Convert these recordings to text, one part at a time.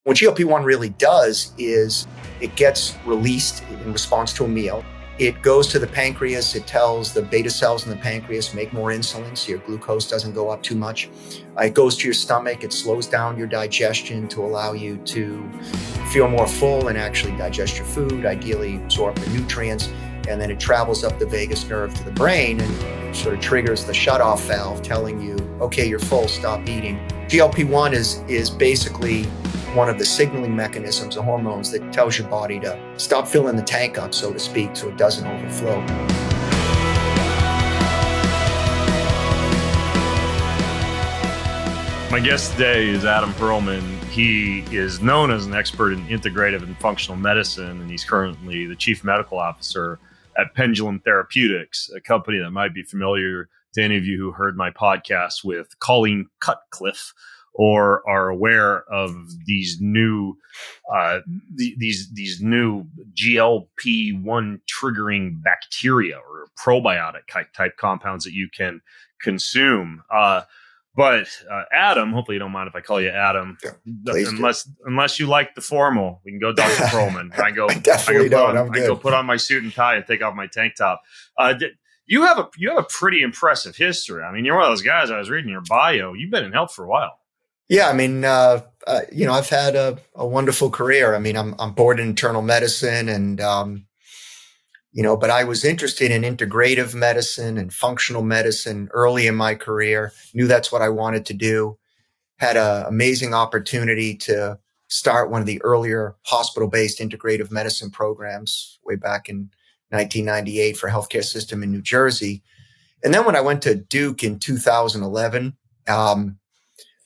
What GLP-1 really does is it gets released in response to a meal. It goes to the pancreas. It tells the beta cells in the pancreas, make more insulin so your glucose doesn't go up too much. It goes to your stomach. It slows down your digestion to allow you to feel more full and actually digest your food, ideally absorb the nutrients. And then it travels up the vagus nerve to the brain and sort of triggers the shutoff valve telling you, okay, you're full, stop eating. GLP-1 is basically one of the signaling mechanisms, the hormones that tells your body to stop filling the tank up, so to speak, so it doesn't overflow. My guest today is Adam Perlman. He is known as an expert in integrative and functional medicine, and he's currently the chief medical officer at Pendulum Therapeutics, a company that might be familiar to any of you who heard my podcast with Colleen Cutcliffe, or are aware of these new these new GLP-1 triggering bacteria or probiotic type compounds that you can consume. But Adam, hopefully you don't mind if I call you Adam. Yeah, unless you like the formal, we can go Dr. Perlman. I go put on my suit and tie and take off my tank top. You have a pretty impressive history. I mean, you're one of those guys. I was reading your bio. You've been in health for a while. Yeah, I mean, I've had a wonderful career. I mean, I'm board in internal medicine, and but I was interested in integrative medicine and functional medicine early in my career. Knew that's what I wanted to do. Had an amazing opportunity to start one of the earlier hospital-based integrative medicine programs way back in 1998 for a healthcare system in New Jersey. And then when I went to Duke in 2011,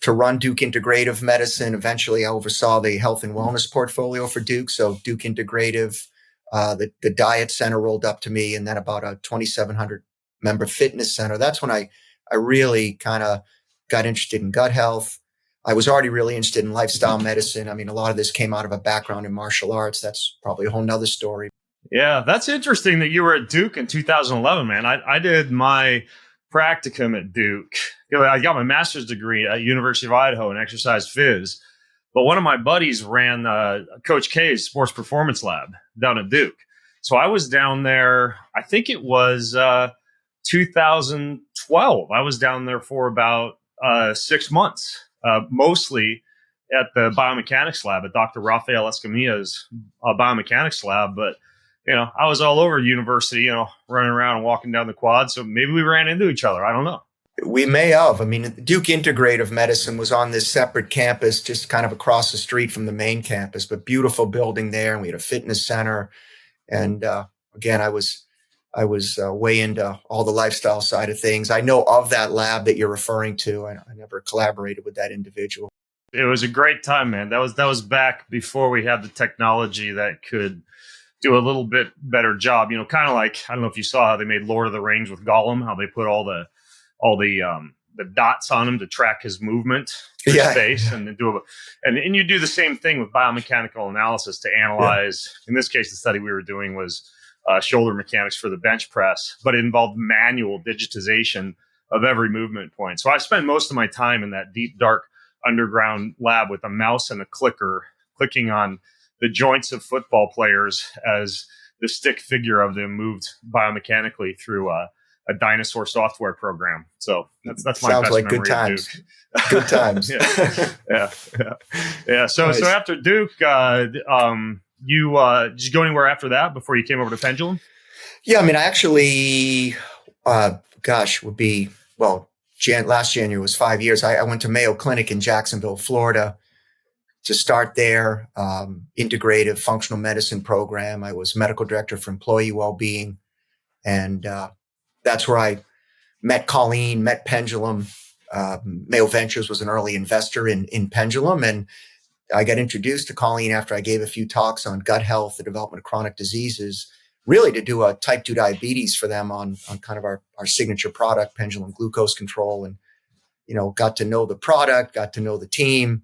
to run Duke Integrative Medicine. Eventually, I oversaw the health and wellness portfolio for Duke. So Duke Integrative, the diet center rolled up to me, and then about a 2,700 member fitness center. That's when I really kind of got interested in gut health. I was already really interested in lifestyle medicine. I mean, a lot of this came out of a background in martial arts. That's probably a whole nother story. Yeah, that's interesting that you were at Duke in 2011, man. I did my practicum at Duke. I got my master's degree at University of Idaho in exercise phys, but one of my buddies ran Coach K's sports performance lab down at Duke. So I was down there, I think it was 2012. I was down there for about 6 months, mostly at the biomechanics lab at Dr. Rafael Escamilla's biomechanics lab. But I was all over university, running around and walking down the quad. So maybe we ran into each other. I don't know. We may have. I mean, Duke Integrative Medicine was on this separate campus, just kind of across the street from the main campus, but beautiful building there. And we had a fitness center. And again, I was way into all the lifestyle side of things. I know of that lab that you're referring to. I never collaborated with that individual. It was a great time, man. That was back before we had the technology that could do a little bit better job. Kind of like, I don't know if you saw how they made Lord of the Rings with Gollum, how they put all the dots on him to track his movement through space, and then and you do the same thing with biomechanical analysis to analyze. Yeah. In this case, the study we were doing was shoulder mechanics for the bench press, but it involved manual digitization of every movement point. So I spent most of my time in that deep, dark underground lab with a mouse and a clicker, clicking on the joints of football players as the stick figure of them moved biomechanically through a dinosaur software program. So that's my sounds best like memory good times. of Duke. Good times. Yeah. So Nice. So after Duke, you did you go anywhere after that before you came over to Pendulum? Yeah, I mean, I actually, last January was 5 years. I went to Mayo Clinic in Jacksonville, Florida, to start their integrative functional medicine program. I was medical director for employee Wellbeing, and that's where I met Colleen, met Pendulum. Mayo Ventures was an early investor in Pendulum, and I got introduced to Colleen after I gave a few talks on gut health, the development of chronic diseases, really to do a type 2 diabetes for them on kind of our signature product, Pendulum Glucose Control, and got to know the product, got to know the team,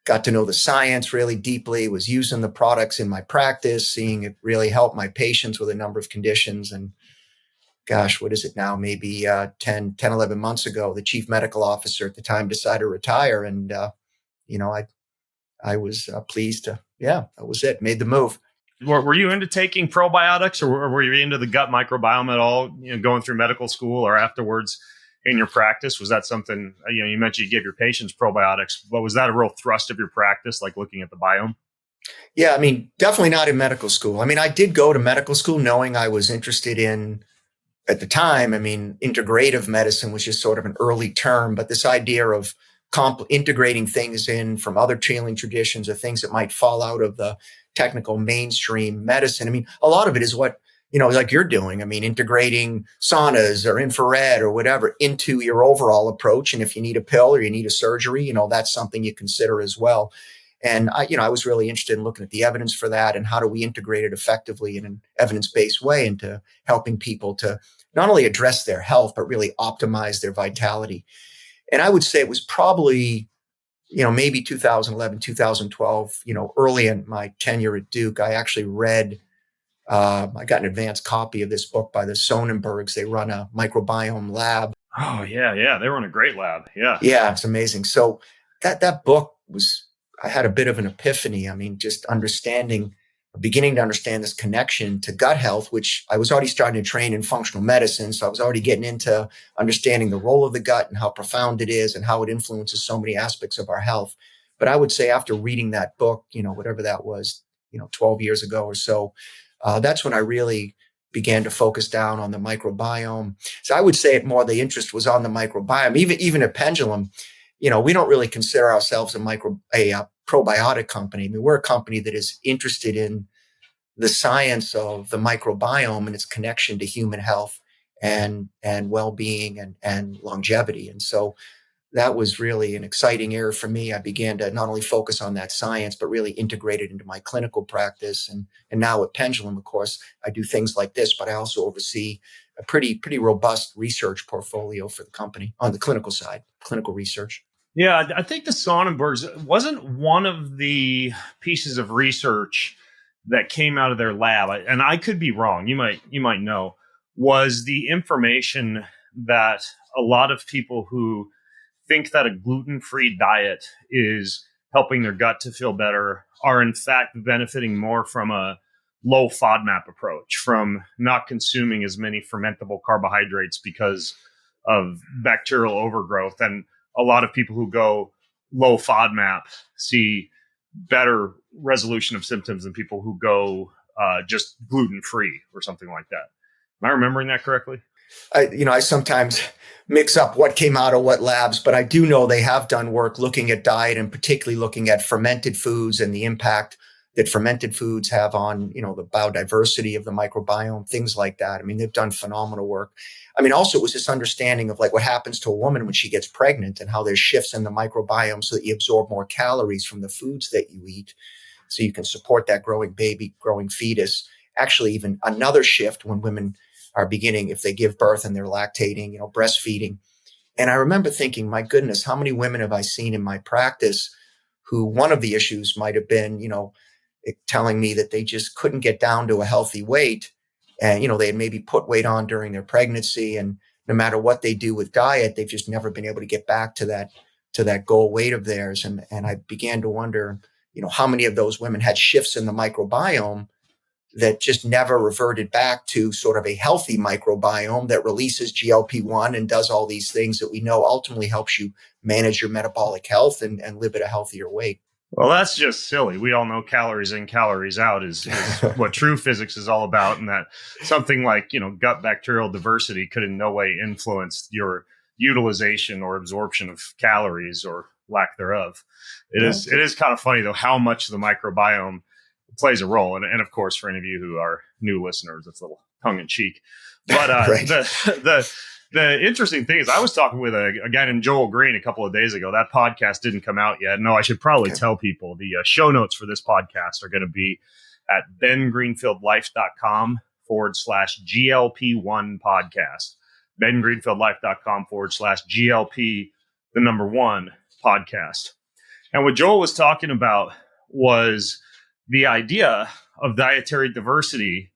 got to know the science really deeply, was using the products in my practice, seeing it really help my patients with a number of conditions. And what is it now? Maybe 10, 11 months ago, the chief medical officer at the time decided to retire. And, I was pleased to, yeah, that was it. Made the move. Were you into taking probiotics, or were you into the gut microbiome at all? Going through medical school or afterwards in your practice, was that something? You mentioned you give your patients probiotics, but was that a real thrust of your practice, like looking at the biome? Yeah, I mean, definitely not in medical school. I mean, I did go to medical school knowing I was interested in, at the time, I mean, integrative medicine was just sort of an early term, but this idea of integrating things in from other healing traditions or things that might fall out of the technical mainstream medicine. I mean, a lot of it is what, like you're doing. I mean, integrating saunas or infrared or whatever into your overall approach. And if you need a pill or you need a surgery, that's something you consider as well. And I was really interested in looking at the evidence for that and how do we integrate it effectively in an evidence-based way into helping people to not only address their health, but really optimize their vitality. And I would say it was probably, maybe 2011, 2012, early in my tenure at Duke, I actually read, I got an advanced copy of this book by the Sonnenbergs. They run a microbiome lab. Oh, yeah. Yeah. They run a great lab. Yeah. Yeah, it's amazing. So that book was, I had a bit of an epiphany. I mean, just beginning to understand this connection to gut health, which I was already starting to train in functional medicine. So I was already getting into understanding the role of the gut and how profound it is and how it influences so many aspects of our health. But I would say after reading that book, whatever that was, 12 years ago or so, that's when I really began to focus down on the microbiome. So I would say the interest was on the microbiome. Even at Pendulum, we don't really consider ourselves a probiotic company. I mean, we're a company that is interested in the science of the microbiome and its connection to human health and well-being and longevity. And so that was really an exciting era for me. I began to not only focus on that science, but really integrate it into my clinical practice. And now at Pendulum, of course, I do things like this, but I also oversee a pretty robust research portfolio for the company on the clinical side, clinical research. Yeah, I think the Sonnenbergs wasn't one of the pieces of research that came out of their lab, and I could be wrong. You might know, was the information that a lot of people who think that a gluten-free diet is helping their gut to feel better are in fact benefiting more from a low FODMAP approach, from not consuming as many fermentable carbohydrates because of bacterial overgrowth. And a lot of people who go low FODMAP see better resolution of symptoms than people who go just gluten-free or something like that. Am I remembering that correctly? I sometimes mix up what came out of what labs, but I do know they have done work looking at diet and particularly looking at fermented foods and the impact that fermented foods have on, the biodiversity of the microbiome, things like that. I mean, they've done phenomenal work. I mean, also it was this understanding of like what happens to a woman when she gets pregnant and how there's shifts in the microbiome so that you absorb more calories from the foods that you eat so you can support that growing baby, growing fetus. Actually, even another shift when women are beginning, if they give birth and they're lactating, breastfeeding. And I remember thinking, my goodness, how many women have I seen in my practice who one of the issues might have been, telling me that they just couldn't get down to a healthy weight. And, they had maybe put weight on during their pregnancy. And no matter what they do with diet, they've just never been able to get back to that goal weight of theirs. And I began to wonder, how many of those women had shifts in the microbiome that just never reverted back to sort of a healthy microbiome that releases GLP-1 and does all these things that we know ultimately helps you manage your metabolic health and live at a healthier weight. Well, that's just silly. We all know calories in, calories out is what true physics is all about. And that something like, gut bacterial diversity could in no way influence your utilization or absorption of calories or lack thereof. It is kind of funny, though, how much the microbiome plays a role. And of course, for any of you who are new listeners, it's a little tongue in cheek. But right. The interesting thing is I was talking with a guy named Joel Green a couple of days ago. That podcast didn't come out yet. No, I should probably tell people the show notes for this podcast are going to be at bengreenfieldlife.com/GLP1 podcast. bengreenfieldlife.com/GLP, the number one podcast. And what Joel was talking about was the idea of dietary diversity,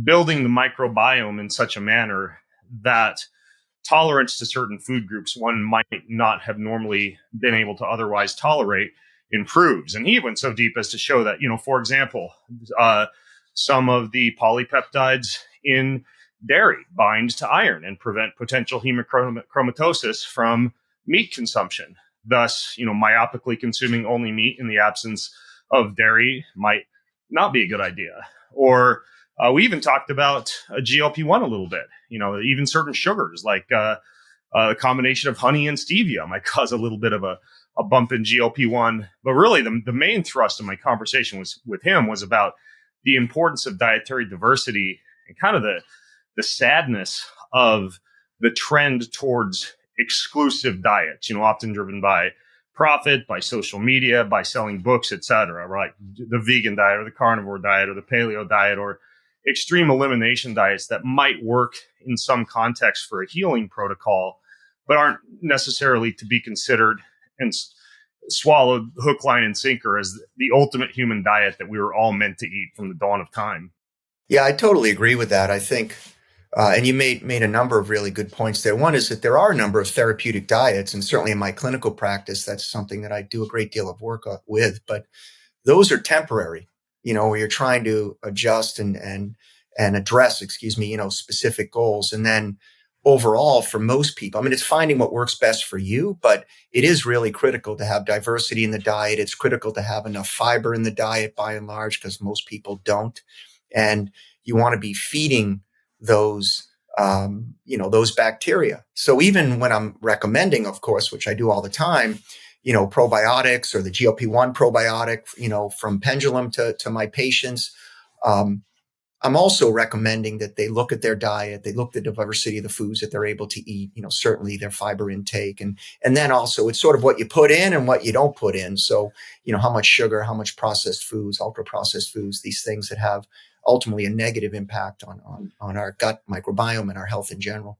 building the microbiome in such a manner that tolerance to certain food groups one might not have normally been able to otherwise tolerate improves. And he went so deep as to show that, for example, some of the polypeptides in dairy bind to iron and prevent potential hemochromatosis from meat consumption. Thus, myopically consuming only meat in the absence of dairy might not be a good idea. Or we even talked about GLP-1 a little bit. Even certain sugars like a combination of honey and stevia might cause a little bit of a bump in GLP-1. But really, the main thrust of my conversation with him was about the importance of dietary diversity and kind of the sadness of the trend towards exclusive diets, often driven by profit, by social media, by selling books, etc. Right? The vegan diet or the carnivore diet or the paleo diet or extreme elimination diets that might work in some context for a healing protocol, but aren't necessarily to be considered and swallowed hook, line, and sinker as the ultimate human diet that we were all meant to eat from the dawn of time. Yeah, I totally agree with that. I think, and you made a number of really good points there. One is that there are a number of therapeutic diets, and certainly in my clinical practice, that's something that I do a great deal of work with. But those are temporary, where you're trying to adjust and address, specific goals. And then overall, for most people, it's finding what works best for you, but it is really critical to have diversity in the diet. It's critical to have enough fiber in the diet by and large, because most people don't. And you want to be feeding those, those bacteria. So even when I'm recommending, of course, which I do all the time, probiotics or the GLP-1 probiotic, from Pendulum to my patients, I'm also recommending that they look at their diet, they look at the diversity of the foods that they're able to eat, certainly their fiber intake. And then also it's sort of what you put in and what you don't put in. So, how much sugar, how much processed foods, ultra processed foods, these things that have ultimately a negative impact on our gut microbiome and our health in general.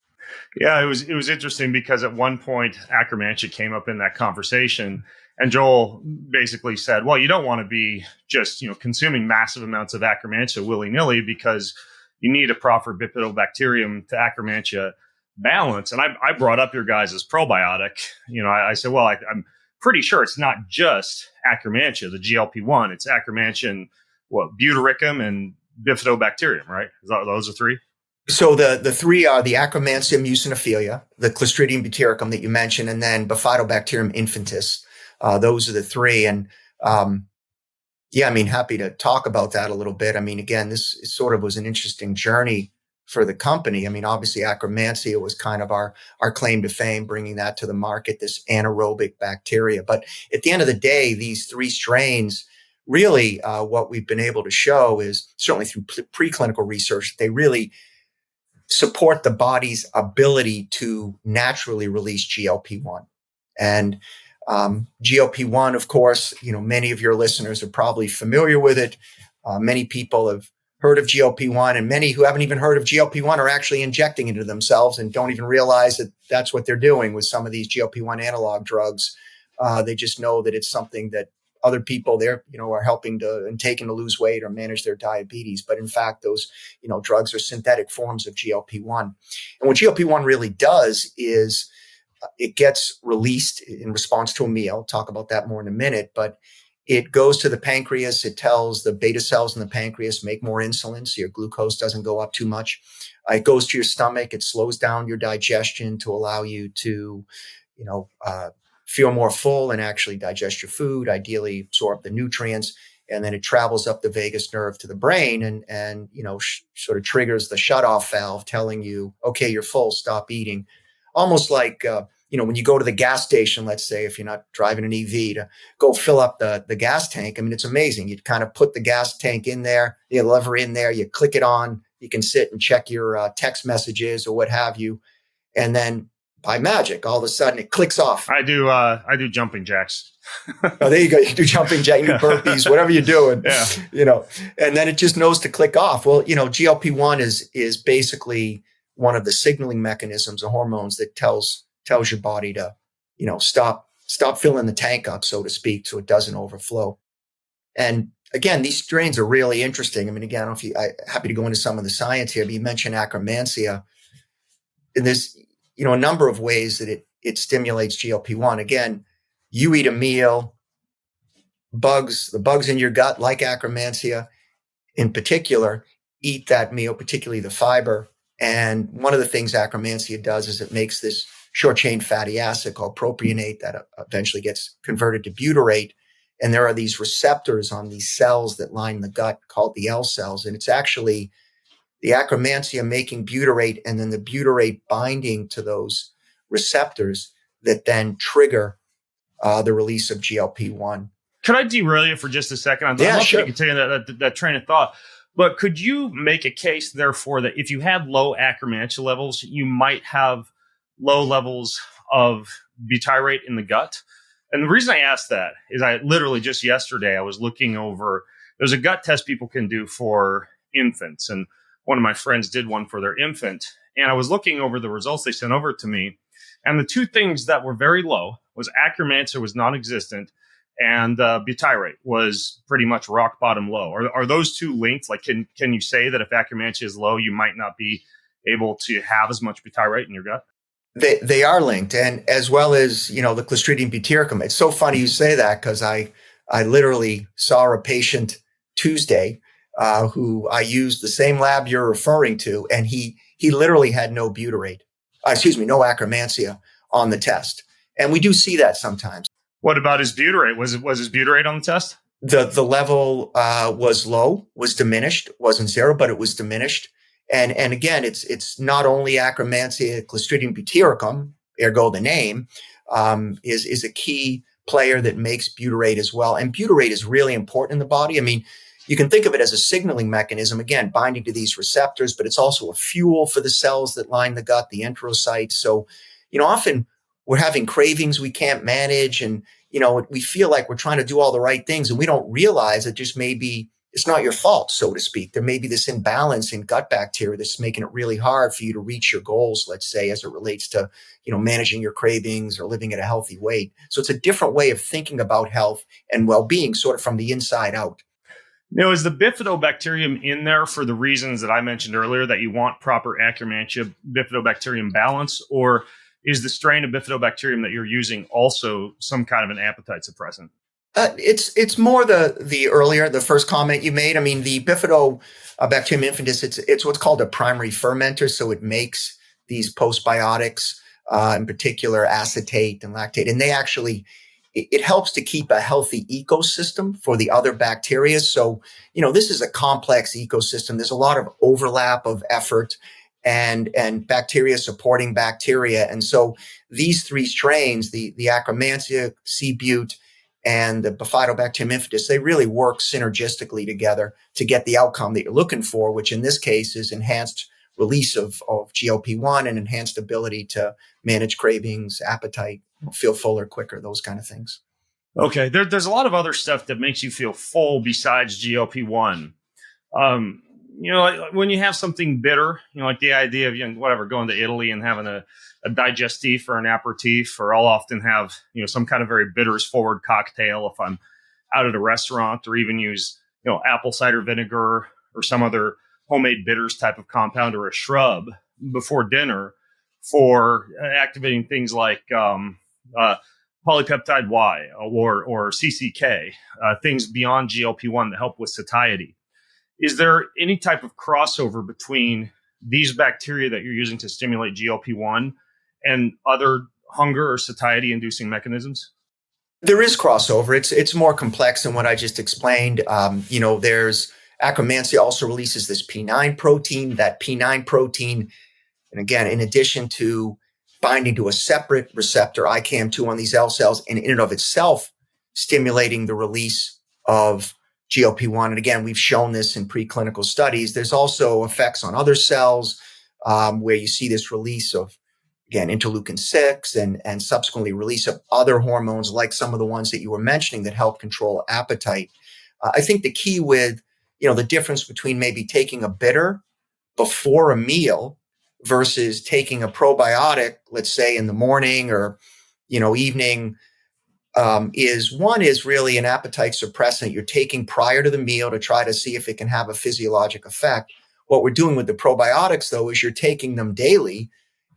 Yeah, it was interesting because at one point Akkermansia came up in that conversation, and Joel basically said, well, you don't want to be just, consuming massive amounts of Akkermansia willy-nilly, because you need a proper bifidobacterium to Akkermansia balance. And I brought up your guys' probiotic. I said, well, I'm pretty sure it's not just Akkermansia, the GLP-1. It's Akkermansia and Butyricum and bifidobacterium, right? Those are three? So the three are the Akkermansia muciniphila, the Clostridium butyricum that you mentioned, and then Bifidobacterium infantis. Those are the three. And happy to talk about that a little bit. Again, this sort of was an interesting journey for the company. Obviously, Akkermansia was kind of our claim to fame, bringing that to the market, this anaerobic bacteria. But at the end of the day, these three strains, really what we've been able to show is, certainly through preclinical research, they really support the body's ability to naturally release GLP-1. And GLP-1, of course, many of your listeners are probably familiar with it. Many people have heard of GLP-1, and many who haven't even heard of GLP-1 are actually injecting into themselves and don't even realize that that's what they're doing with some of these GLP-1 analog drugs. They just know that it's something that other people there, are helping to and taking to lose weight or manage their diabetes. But in fact, those, drugs are synthetic forms of GLP-1. And what GLP-1 really does is it gets released in response to a meal. I'll talk about that more in a minute, but it goes to the pancreas. It tells the beta cells in the pancreas, make more insulin so your glucose doesn't go up too much. It goes to your stomach. It slows down your digestion to allow you to, feel more full and actually digest your food, ideally absorb the nutrients. And then it travels up the vagus nerve to the brain and sort of triggers the shutoff valve telling you, okay, you're full, stop eating. Almost like, when you go to the gas station, let's say, if you're not driving an EV, to go fill up the gas tank. It's amazing. You kind of put the gas tank in there, the lever in there, you click it on, you can sit and check your text messages or what have you. And then by magic, all of a sudden it clicks off. I do jumping jacks. Oh, there you go. You do jumping jacks, you do burpees, whatever you're doing. Yeah. And then it just knows to click off. Well, GLP-1 is basically one of the signaling mechanisms, the hormones that tells your body to, stop filling the tank up, so to speak, so it doesn't overflow. And again, these strains are really interesting. Again, I don't know if I'm happy to go into some of the science here, but you mentioned Akkermansia. And there's, a number of ways that it stimulates GLP-1. Again, you eat a meal, the bugs in your gut, like Akkermansia in particular, eat that meal, particularly the fiber. And one of the things Akkermansia does is it makes this short chain fatty acid called propionate that eventually gets converted to butyrate. And there are these receptors on these cells that line the gut called the L cells. And it's actually the Akkermansia making butyrate and then the butyrate binding to those receptors that then trigger the release of GLP-1. Could I derail you for just a second? I'd Yeah, love for you sure. to continue that train of thought. But could you make a case, therefore, that if you had low Akkermansia levels, you might have low levels of butyrate in the gut? And the reason I asked that is I literally just yesterday, I was looking over, there's a gut test people can do for infants. And one of my friends did one for their infant. And I was looking over the results they sent over to me. And the two things that were very low was Akkermansia was non-existent, and butyrate was pretty much rock bottom low. Are those two linked? Like, can you say that if Akkermansia is low, you might not be able to have as much butyrate in your gut? They are linked, and as well as the Clostridium butyricum. It's so funny you say that because I literally saw a patient Tuesday who I used the same lab you're referring to, and he literally had no butyrate, no Akkermansia on the test, and we do see that sometimes. What about his butyrate? Was his butyrate on the test? The level was low, was diminished, wasn't zero, but it was diminished. And again, it's not only Akkermansia, Clostridium butyricum, ergo the name, is a key player that makes butyrate as well. And butyrate is really important in the body. I mean, you can think of it as a signaling mechanism, again, binding to these receptors, but it's also a fuel for the cells that line the gut, the enterocytes. So, often we're having cravings we can't manage, and we feel like we're trying to do all the right things, and we don't realize that just maybe it's not your fault, so to speak. There may be this imbalance in gut bacteria that's making it really hard for you to reach your goals, let's say, as it relates to managing your cravings or living at a healthy weight. So it's a different way of thinking about health and well-being, sort of from the inside out. Is the bifidobacterium in there for the reasons that I mentioned earlier, that you want proper Akkermansia bifidobacterium balance, or is the strain of bifidobacterium that you're using also some kind of an appetite suppressant? It's more the first comment you made. I mean, the Bifidobacterium infundus, it's what's called a primary fermenter, so it makes these postbiotics, in particular acetate and lactate, and it helps to keep a healthy ecosystem for the other bacteria. So, this is a complex ecosystem. There's a lot of overlap of effort and bacteria supporting bacteria. And so these three strains, the Akkermansia, C-But, and the Bifidobacterium infundus, they really work synergistically together to get the outcome that you're looking for, which in this case is enhanced release of GLP-1 and enhanced ability to manage cravings, appetite, feel fuller quicker, those kind of things. Okay. There's a lot of other stuff that makes you feel full besides GLP-1. Like when you have something bitter, like the idea of, going to Italy and having a digestif or an aperitif, or I'll often have, some kind of very bitters forward cocktail if I'm out at a restaurant, or even use, apple cider vinegar or some other homemade bitters type of compound, or a shrub before dinner for activating things like polypeptide Y or CCK, things beyond GLP-1 that help with satiety. Is there any type of crossover between these bacteria that you're using to stimulate GLP-1 and other hunger or satiety inducing mechanisms? There is crossover. It's more complex than what I just explained. There's Akkermansia also releases this P9 protein. That P9 protein, and again, in addition to binding to a separate receptor, ICAM2 on these L cells, and in and of itself stimulating the release of GLP-1. And again, we've shown this in preclinical studies. There's also effects on other cells where you see this release of, again, interleukin-6 and subsequently release of other hormones like some of the ones that you were mentioning that help control appetite. I think the key with, the difference between maybe taking a bitter before a meal versus taking a probiotic, let's say in the morning or, evening, is really an appetite suppressant you're taking prior to the meal to try to see if it can have a physiologic effect. What we're doing with the probiotics, though, is you're taking them daily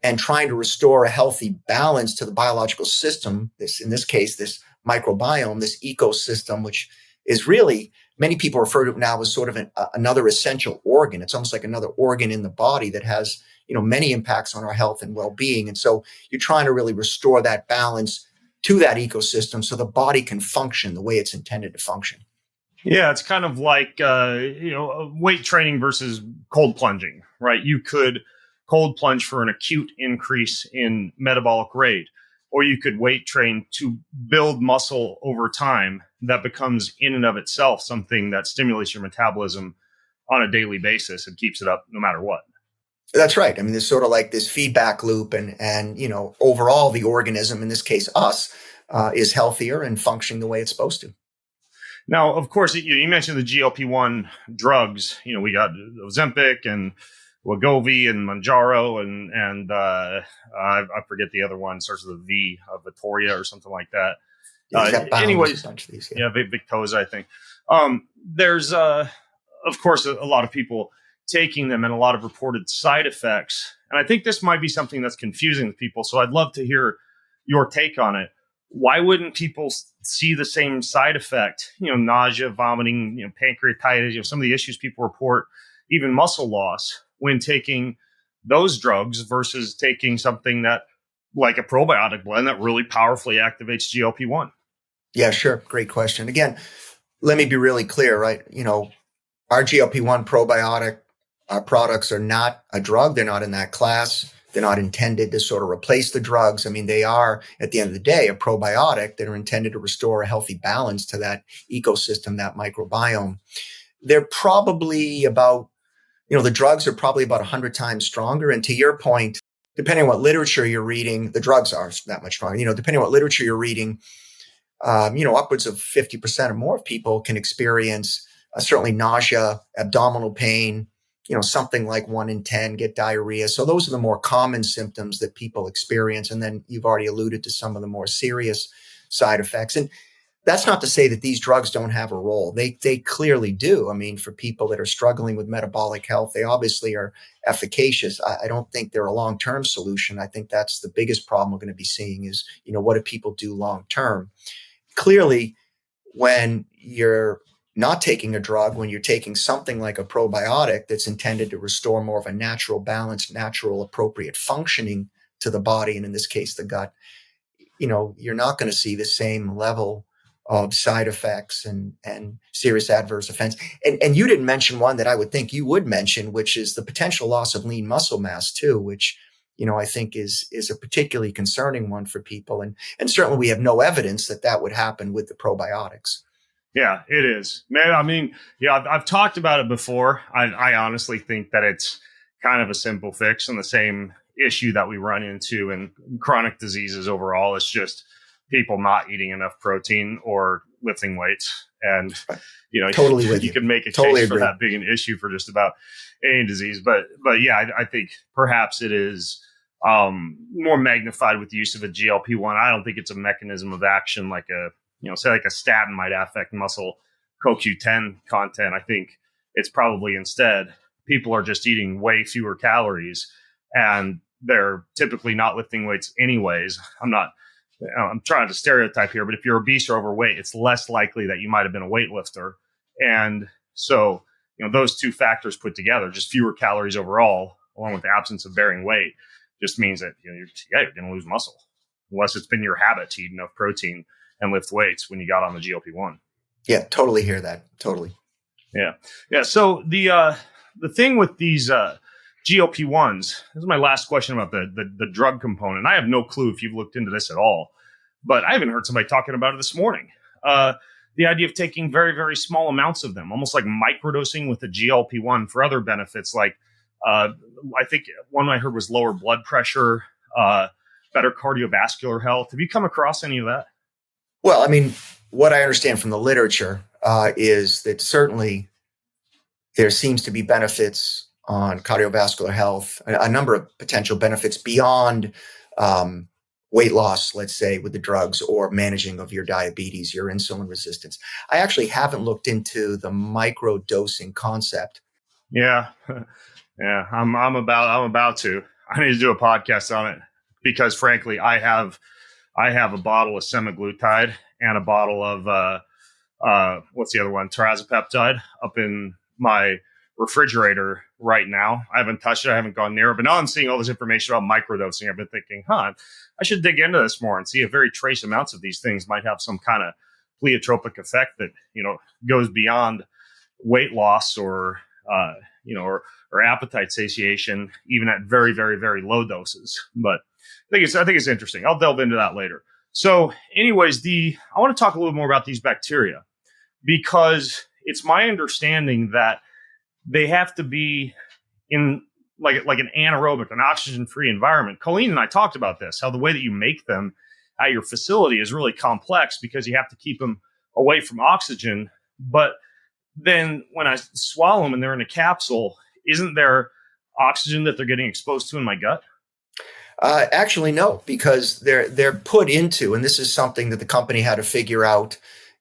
and trying to restore a healthy balance to the biological system. In this case, this microbiome, this ecosystem, which is really, many people refer to it now as sort of another essential organ. It's almost like another organ in the body that has, many impacts on our health and well-being. And so you're trying to really restore that balance to that ecosystem so the body can function the way it's intended to function. Yeah, it's kind of like weight training versus cold plunging, right? You could cold plunge for an acute increase in metabolic rate, or you could weight train to build muscle over time that becomes in and of itself something that stimulates your metabolism on a daily basis and keeps it up no matter what. That's right. I mean, there's sort of like this feedback loop, and overall the organism, in this case us, is healthier and functioning the way it's supposed to. Now, of course, you mentioned the GLP-1 drugs. We got Ozempic and Wegovy and Manjaro and I forget the other one. Starts with a V, Vittoria or something like that. Anyways, yeah, Victoza, I think. There's of course a lot of people taking them and a lot of reported side effects, and I think this might be something that's confusing to people. So I'd love to hear your take on it. Why wouldn't people see the same side effect? Nausea, vomiting, pancreatitis, some of the issues people report, even muscle loss when taking those drugs versus taking something that like a probiotic blend that really powerfully activates GLP-1. Yeah, sure. Great question. Again, let me be really clear, right? Our GLP-1 probiotic products are not a drug. They're not in that class. They're not intended to sort of replace the drugs. I mean, they are, at the end of the day, a probiotic that are intended to restore a healthy balance to that ecosystem, that microbiome. They're probably about, the drugs are probably about 100 times stronger. And to your point, depending on what literature you're reading, the drugs are that much stronger. Depending on what literature you're reading, upwards of 50% or more of people can experience certainly nausea, abdominal pain, something like 1 in 10 get diarrhea. So those are the more common symptoms that people experience. And then you've already alluded to some of the more serious side effects. And that's not to say that these drugs don't have a role. They clearly do. I mean, for people that are struggling with metabolic health, they obviously are efficacious. I don't think they're a long-term solution. I think that's the biggest problem we're going to be seeing is, what do people do long-term? Clearly, when you're not taking a drug, when you're taking something like a probiotic that's intended to restore more of a natural balance, natural appropriate functioning to the body, and in this case, the gut, you're not going to see the same level of side effects and serious adverse events. And you didn't mention one that I would think you would mention, which is the potential loss of lean muscle mass too, which I think is a particularly concerning one for people. And certainly we have no evidence that would happen with the probiotics. Yeah, it is, man. I mean, I've talked about it before. I honestly think that it's kind of a simple fix and the same issue that we run into in chronic diseases overall. It's just people not eating enough protein or lifting weights. And, totally you can make a case for that being an issue for just about any disease. But yeah, I think perhaps it is more magnified with the use of a GLP-1. I don't think it's a mechanism of action like say like a statin might affect muscle CoQ10 content. I think it's probably instead people are just eating way fewer calories and they're typically not lifting weights anyways. I'm trying to stereotype here, but if you're obese or overweight, it's less likely that you might have been a weightlifter. And so, those two factors put together, just fewer calories overall, along with the absence of bearing weight, just means that you're going to lose muscle unless it's been your habit to eat enough protein and lift weights when you got on the GLP-1. Yeah, totally hear that. Totally. Yeah. Yeah. So the thing with these GLP-1s, this is my last question about the drug component. I have no clue if you've looked into this at all, but I even heard somebody talking about it this morning. The idea of taking very, very small amounts of them, almost like microdosing with the GLP-1 for other benefits. Like I think one I heard was lower blood pressure, better cardiovascular health. Have you come across any of that? Well, I mean, what I understand from the literature is that certainly there seems to be benefits on cardiovascular health, a number of potential benefits beyond weight loss, let's say, with the drugs or managing of your diabetes, your insulin resistance. I actually haven't looked into the micro dosing concept. Yeah. Yeah. I'm about to. I need to do a podcast on it because frankly, I have a bottle of semaglutide and a bottle of what's the other one? Tirazepatide up in my refrigerator right now. I haven't touched it. I haven't gone near it. But now I'm seeing all this information about microdosing. I've been thinking, I should dig into this more and see if very trace amounts of these things might have some kind of pleiotropic effect that, goes beyond weight loss or appetite satiation, even at very, very, very low doses. But I think it's interesting. I'll delve into that later. So anyways, I want to talk a little more about these bacteria, because it's my understanding that they have to be in like an anaerobic, an oxygen-free environment. Colleen and I talked about this, how the way that you make them at your facility is really complex because you have to keep them away from oxygen. But then when I swallow them and they're in a capsule, isn't there oxygen that they're getting exposed to in my gut? Actually, no, because they're put into, and this is something that the company had to figure out,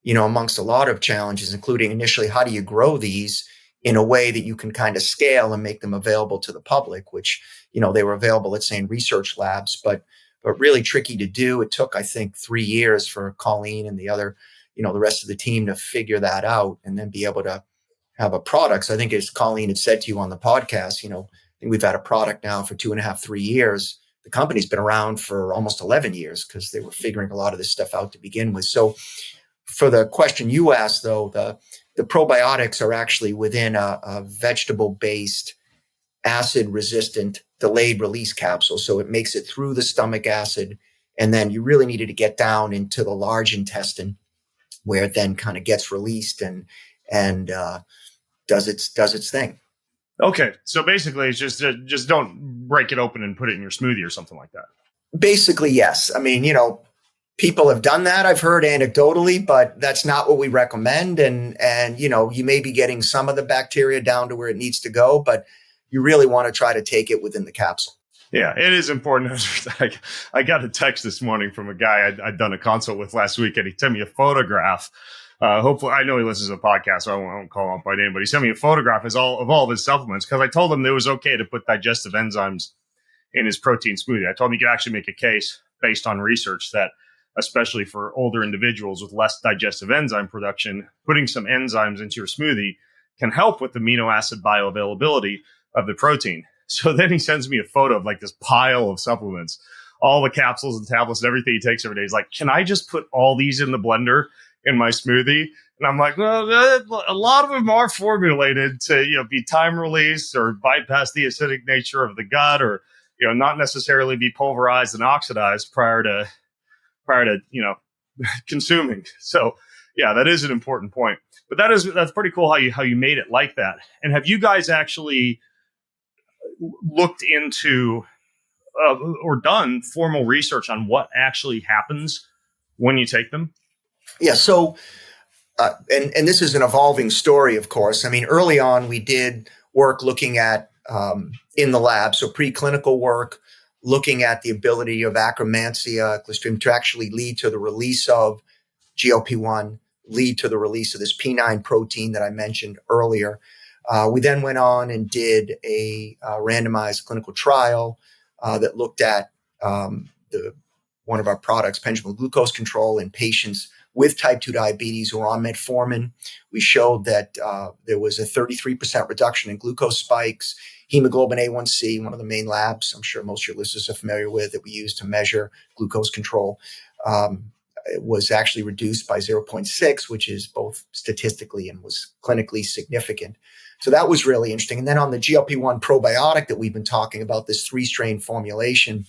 amongst a lot of challenges, including initially, how do you grow these in a way that you can kind of scale and make them available to the public, which, they were available, let's say, in research labs, but really tricky to do. It took, I think, 3 years for Colleen and the other, the rest of the team to figure that out and then be able to have a product. So I think, as Colleen had said to you on the podcast, I think we've had a product now for 2.5, 3 years. The company's been around for almost 11 years because they were figuring a lot of this stuff out to begin with. So for the question you asked, though, the probiotics are actually within a vegetable-based, acid-resistant, delayed release capsule. So it makes it through the stomach acid, and then you really needed to get down into the large intestine, where it then kind of gets released and does its thing. Okay, so basically, it's just don't break it open and put it in your smoothie or something like that. Basically, yes. I mean, people have done that, I've heard anecdotally, but that's not what we recommend. And you may be getting some of the bacteria down to where it needs to go, but you really want to try to take it within the capsule. Yeah, it is important. I got a text this morning from a guy I'd done a consult with last week, and he sent me a photograph. Hopefully, I know he listens to the podcast, so I won't call him by name, but he sent me a photograph of all of his supplements, because I told him it was okay to put digestive enzymes in his protein smoothie. I told him you could actually make a case based on research that, especially for older individuals with less digestive enzyme production, putting some enzymes into your smoothie can help with the amino acid bioavailability of the protein. So then he sends me a photo of like this pile of supplements, all the capsules and tablets and everything he takes every day. He's like, can I just put all these in the blender in my smoothie? And I'm like, well, a lot of them are formulated to, be time released or bypass the acidic nature of the gut, or, not necessarily be pulverized and oxidized prior to, consuming. So yeah, that is an important point, but that's pretty cool how you made it like that. And have you guys actually looked into or done formal research on what actually happens when you take them? Yeah. So, and this is an evolving story, of course. I mean, early on, we did work looking at in the lab, so preclinical work, looking at the ability of Akkermansia, Clostridium to actually lead to the release of GLP-1, lead to the release of this P9 protein that I mentioned earlier. We then went on and did a randomized clinical trial that looked at one of our products, Pendulum glucose control, in patients with type 2 diabetes who are on metformin. We showed that there was a 33% reduction in glucose spikes, hemoglobin A1C, one of the main labs I'm sure most of your listeners are familiar with that we use to measure glucose control. It was actually reduced by 0.6, which is both statistically and was clinically significant. So that was really interesting. And then on the GLP-1 probiotic that we've been talking about, this 3-strain formulation,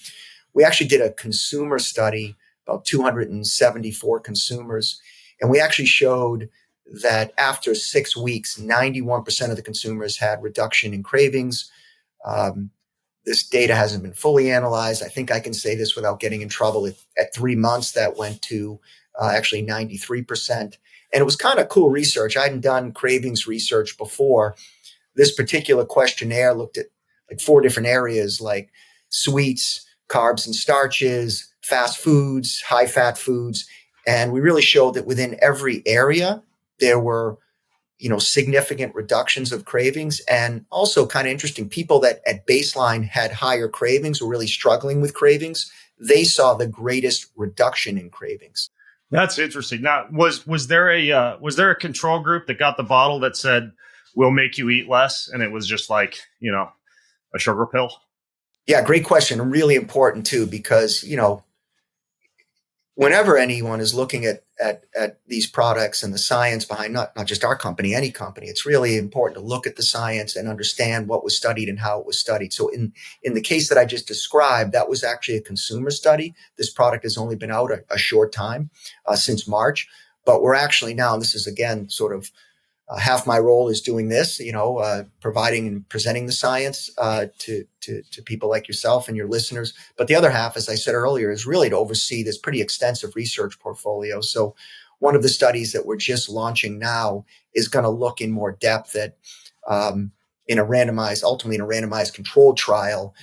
we actually did a consumer study, about 274 consumers. And we actually showed that after 6 weeks, 91% of the consumers had reduction in cravings. This data hasn't been fully analyzed. I think I can say this without getting in trouble. At 3 months, that went to actually 93%. And it was kind of cool research. I hadn't done cravings research before. This particular questionnaire looked at like 4 different areas, like sweets, carbs and starches, fast foods, high fat foods. And we really showed that within every area, there were significant reductions of cravings. And also kind of interesting, people that at baseline had higher cravings, were really struggling with cravings, they saw the greatest reduction in cravings. That's interesting. Now, was there a control group that got the bottle that said we'll make you eat less, and it was just like a sugar pill? Yeah, great question. And really important too, because, whenever anyone is looking at these products and the science behind not just our company, any company, it's really important to look at the science and understand what was studied and how it was studied. So in the case that I just described, that was actually a consumer study. This product has only been out a short time, since March, but we're actually now, and this is again sort of half my role is doing this, providing and presenting the science to people like yourself and your listeners. But the other half, as I said earlier, is really to oversee this pretty extensive research portfolio. So one of the studies that we're just launching now is going to look in more depth at ultimately in a randomized controlled trial,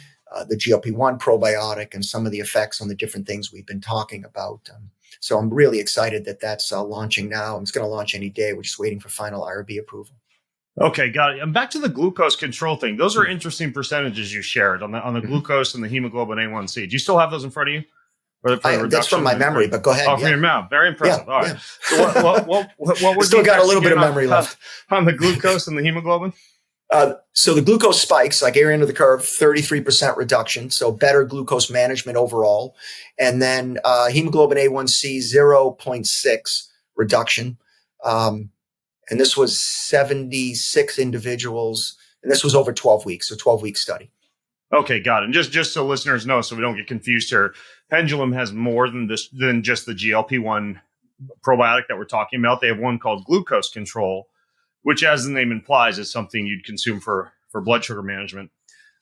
the GLP-1 probiotic and some of the effects on the different things we've been talking about. So I'm really excited that that's launching now. It's going to launch any day. We're just waiting for final IRB approval. Okay, got it. And back to the glucose control thing. Those are interesting percentages you shared on the glucose and the hemoglobin A1C. Do you still have those in front of you? That's from my memory, but go ahead. Oh, from your mouth. Very impressive. Yeah, all right. Yeah. So what was still got a little bit of memory left on the glucose and the hemoglobin? So the glucose spikes, like area under the curve, 33% reduction. So better glucose management overall. And then hemoglobin A1C, 0.6 reduction. And this was 76 individuals. And this was over 12 weeks, so 12-week study. Okay, got it. And just so listeners know, so we don't get confused here, Pendulum has more than just the GLP-1 probiotic that we're talking about. They have one called glucose control, which, as the name implies, is something you'd consume for blood sugar management.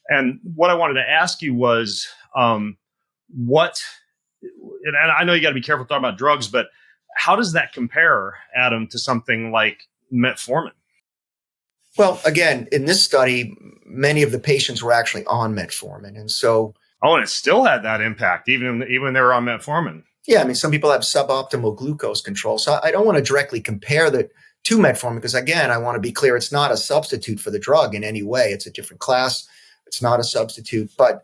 And what I wanted to ask you was, and I know you got to be careful talking about drugs, but how does that compare, Adam, to something like metformin? Well, again, in this study, many of the patients were actually on metformin. And so... Oh, and it still had that impact, even when they were on metformin. Yeah, I mean, some people have suboptimal glucose control. So I don't want to directly compare that to metformin because, again, I want to be clear, it's not a substitute for the drug in any way. It's a different class. It's not a substitute. But,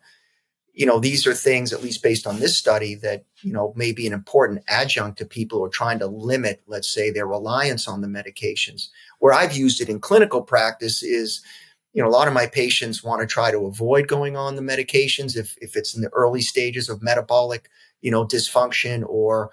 these are things, at least based on this study, that, may be an important adjunct to people who are trying to limit, let's say, their reliance on the medications. Where I've used it in clinical practice is, a lot of my patients want to try to avoid going on the medications if it's in the early stages of metabolic, dysfunction or,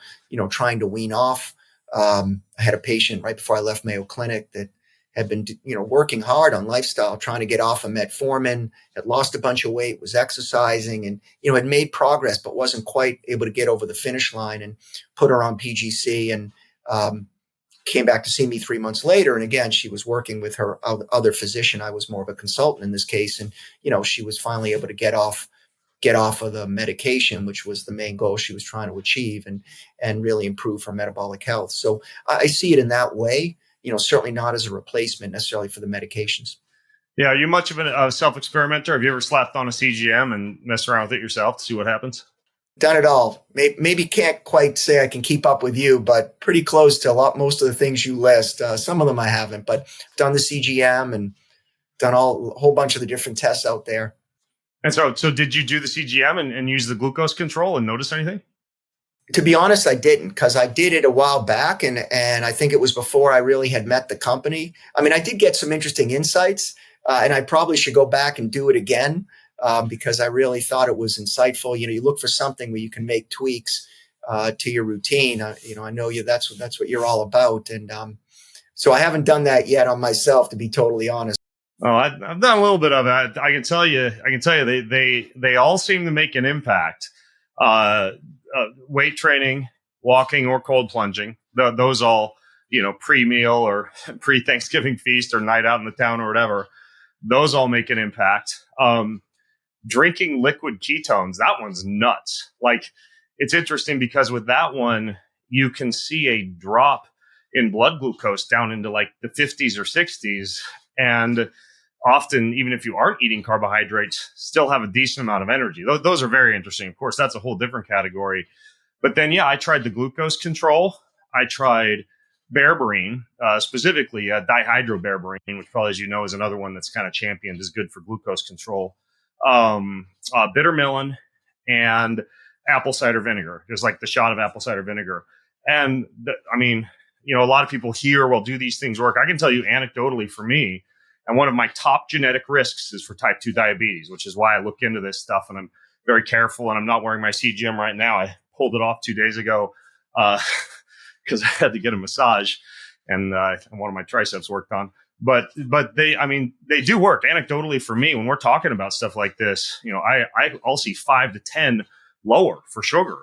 trying to wean off. I had a patient right before I left Mayo Clinic that had been, working hard on lifestyle, trying to get off of metformin, had lost a bunch of weight, was exercising and, had made progress, but wasn't quite able to get over the finish line and put her on PGC and came back to see me 3 months later. And again, she was working with her other physician. I was more of a consultant in this case. And, she was finally able to get off of the medication, which was the main goal she was trying to achieve and really improve her metabolic health. So I see it in that way, certainly not as a replacement necessarily for the medications. Yeah. Are you much of a self-experimenter? Have you ever slapped on a CGM and messed around with it yourself to see what happens? Done it all. Maybe can't quite say I can keep up with you, but pretty close to most of the things you list. Some of them I haven't, but done the CGM and done a whole bunch of the different tests out there. And so did you do the CGM and use the glucose control and notice anything? To be honest, I didn't, because I did it a while back, and I think it was before I really had met the company. I mean, I did get some interesting insights, and I probably should go back and do it again because I really thought it was insightful. You look for something where you can make tweaks to your routine. I know that's what you're all about, and so I haven't done that yet on myself, to be totally honest. Oh, I've done a little bit of it. I can tell you, they all seem to make an impact. Weight training, walking, or cold plunging. Those all, pre-meal or pre-Thanksgiving feast or night out in the town or whatever. Those all make an impact. Drinking liquid ketones, that one's nuts. Like, it's interesting because with that one, you can see a drop in blood glucose down into like the 50s or 60s. And often, even if you aren't eating carbohydrates, still have a decent amount of energy. Those are very interesting. Of course, that's a whole different category. But then, I tried the glucose control. I tried berberine, specifically dihydroberberine, which probably, as you know, is another one that's kind of championed as good for glucose control. Bitter melon and apple cider vinegar, just like the shot of apple cider vinegar. And I mean, a lot of people hear, well, do these things work? I can tell you anecdotally for me, and one of my top genetic risks is for type 2 diabetes, which is why I look into this stuff and I'm very careful. And I'm not wearing my CGM right now. I pulled it off 2 days ago because I had to get a massage and one of my triceps worked on. But they do work anecdotally for me. When we're talking about stuff like this, I'll see 5 to 10 lower for sugar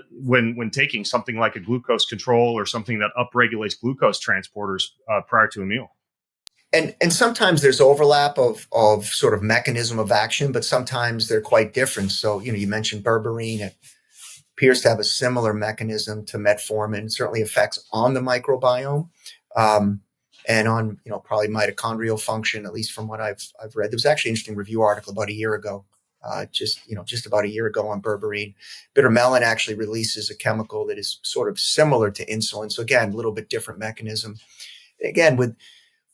when taking something like a glucose control or something that upregulates glucose transporters prior to a meal. And sometimes there's overlap of sort of mechanism of action, but sometimes they're quite different. So, you mentioned berberine. It appears to have a similar mechanism to metformin, certainly effects on the microbiome, and on, probably mitochondrial function, at least from what I've read. There was actually an interesting review article about a year ago, just about a year ago on berberine. Bitter melon actually releases a chemical that is sort of similar to insulin. So again, a little bit different mechanism. Again,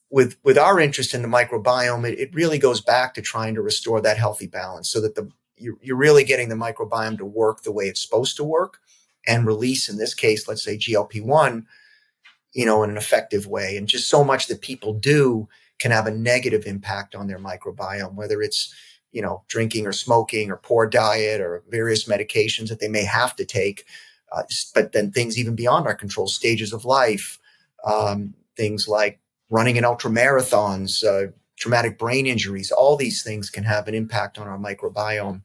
with our interest in the microbiome, it really goes back to trying to restore that healthy balance so that you're really getting the microbiome to work the way it's supposed to work and release, in this case, let's say GLP-1, in an effective way. And just so much that people do can have a negative impact on their microbiome, whether it's, drinking or smoking or poor diet or various medications that they may have to take. But then things even beyond our control, stages of life, things like running in ultra marathons, traumatic brain injuries, all these things can have an impact on our microbiome,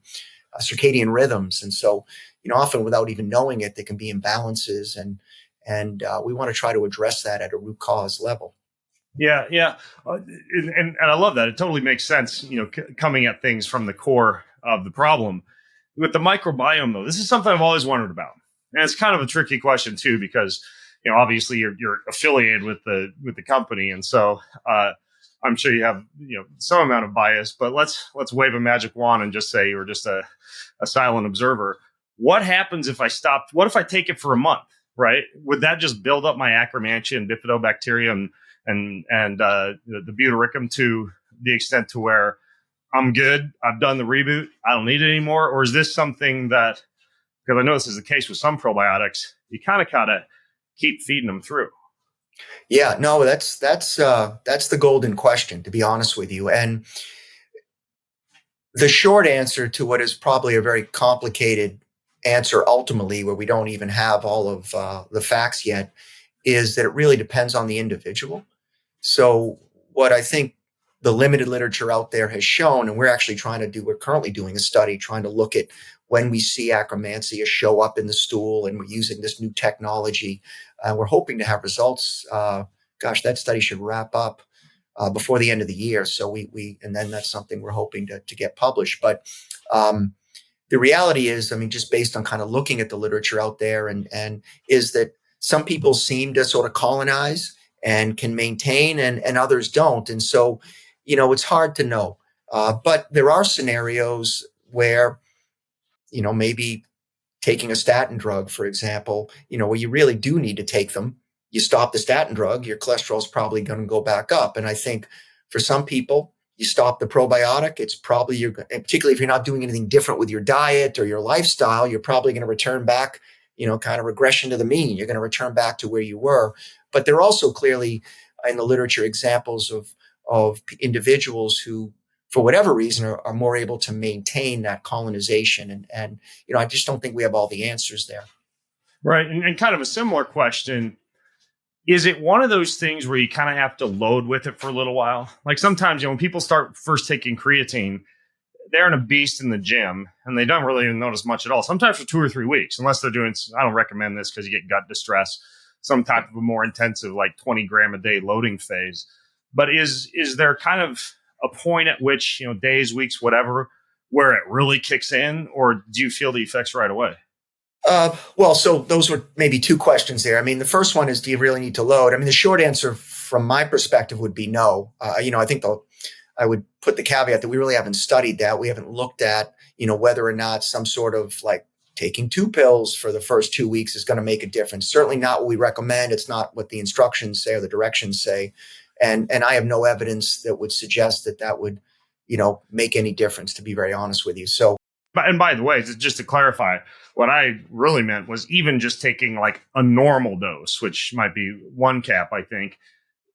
circadian rhythms. And so, often without even knowing it, there can be imbalances, and we want to try to address that at a root cause level. Yeah. And I love that. It totally makes sense, coming at things from the core of the problem. With the microbiome, though, this is something I've always wondered about. And it's kind of a tricky question, too, because obviously you're affiliated with the company, and so I'm sure you have some amount of bias. But let's wave a magic wand and just say you're just a silent observer. What happens if I stop? What if I take it for a month? Right? Would that just build up my Akkermansia and bifidobacterium and the butyricum to the extent to where I'm good? I've done the reboot. I don't need it anymore. Or is this something that, because I know this is the case with some probiotics, you kind of gotta keep feeding them through? Yeah, no, that's the golden question, to be honest with you. And the short answer to what is probably a very complicated answer ultimately, where we don't even have all of the facts yet, is that it really depends on the individual. So what I think the limited literature out there has shown, and we're currently doing a study trying to look at when we see Akkermansia show up in the stool, and we're using this new technology. We're hoping to have results. That study should wrap up before the end of the year. So and then that's something we're hoping to get published. But the reality is, just based on kind of looking at the literature out there, and is that some people seem to sort of colonize and can maintain, and others don't. And so, it's hard to know. But there are scenarios where, maybe taking a statin drug, for example, where you really do need to take them. You stop the statin drug, your cholesterol is probably going to go back up. And I think for some people, you stop the probiotic, it's probably, particularly if you're not doing anything different with your diet or your lifestyle, you're probably going to return back, kind of regression to the mean. You're going to return back to where you were. But there are also clearly in the literature examples of individuals who, for whatever reason, are more able to maintain that colonization. And I just don't think we have all the answers there. Right. And kind of a similar question. Is it one of those things where you kind of have to load with it for a little while? Like sometimes, when people start first taking creatine, they're in a beast in the gym and they don't really even notice much at all. Sometimes for 2 or 3 weeks, unless they're doing, I don't recommend this because you get gut distress, some type of a more intensive, like 20 gram a day loading phase. But is there kind of a point at which, days, weeks, whatever, where it really kicks in, or do you feel the effects right away? So those were maybe two questions there. The first one is, do you really need to load? The short answer from my perspective would be no. I think I would put the caveat that we really haven't studied that. We haven't looked at, whether or not some sort of like taking 2 pills for the first 2 weeks is going to make a difference. Certainly not what we recommend. It's not what the instructions say or the directions say. And I have no evidence that would suggest that would, make any difference, to be very honest with you. So And by the way, just to clarify, what I really meant was even just taking like a normal dose, which might be 1 cap, I think.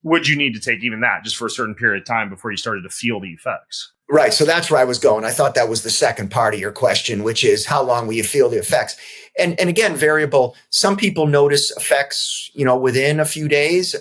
Would you need to take even that just for a certain period of time before you started to feel the effects? Right. So that's where I was going. I thought that was the second part of your question, which is how long will you feel the effects? And again, variable. Some people notice effects, within a few days.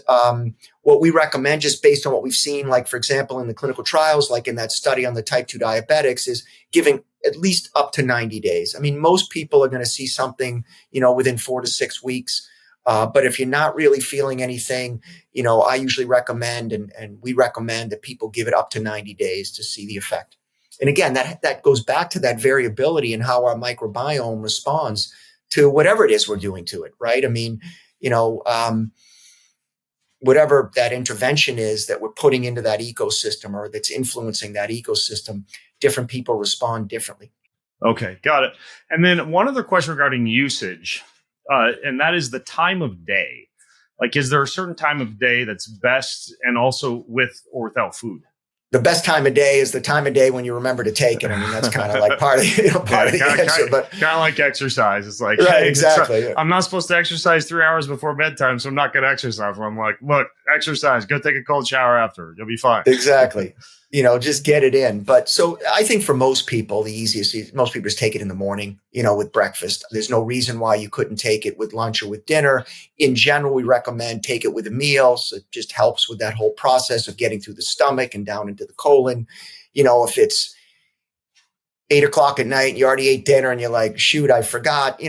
What we recommend, just based on what we've seen, like, for example, in the clinical trials, like in that study on the type 2 diabetics, is giving at least up to 90 days. I mean, most people are going to see something, within 4 to 6 weeks. But if you're not really feeling anything, I usually recommend, and we recommend that people give it up to 90 days to see the effect. And again, that goes back to that variability in how our microbiome responds to whatever it is we're doing to it, right? I mean, whatever that intervention is that we're putting into that ecosystem or that's influencing that ecosystem, different people respond differently. Okay, got it. And then one other question regarding usage, and that is the time of day. Like, is there a certain time of day that's best, and also with or without food? The best time of day is the time of day when you remember to take it. I mean, that's kind of like part of the answer, but kind of like exercise. It's like, right, hey, exactly. I'm not supposed to exercise 3 hours before bedtime, so I'm not going to exercise. I'm like, look, exercise, go take a cold shower after. You'll be fine. Exactly. Just get it in. But so I think for most people, most people just take it in the morning, with breakfast. There's no reason why you couldn't take it with lunch or with dinner. In general, we recommend take it with a meal. So it just helps with that whole process of getting through the stomach and down into the colon. If it's 8 o'clock at night, and you already ate dinner and you're like, shoot, I forgot,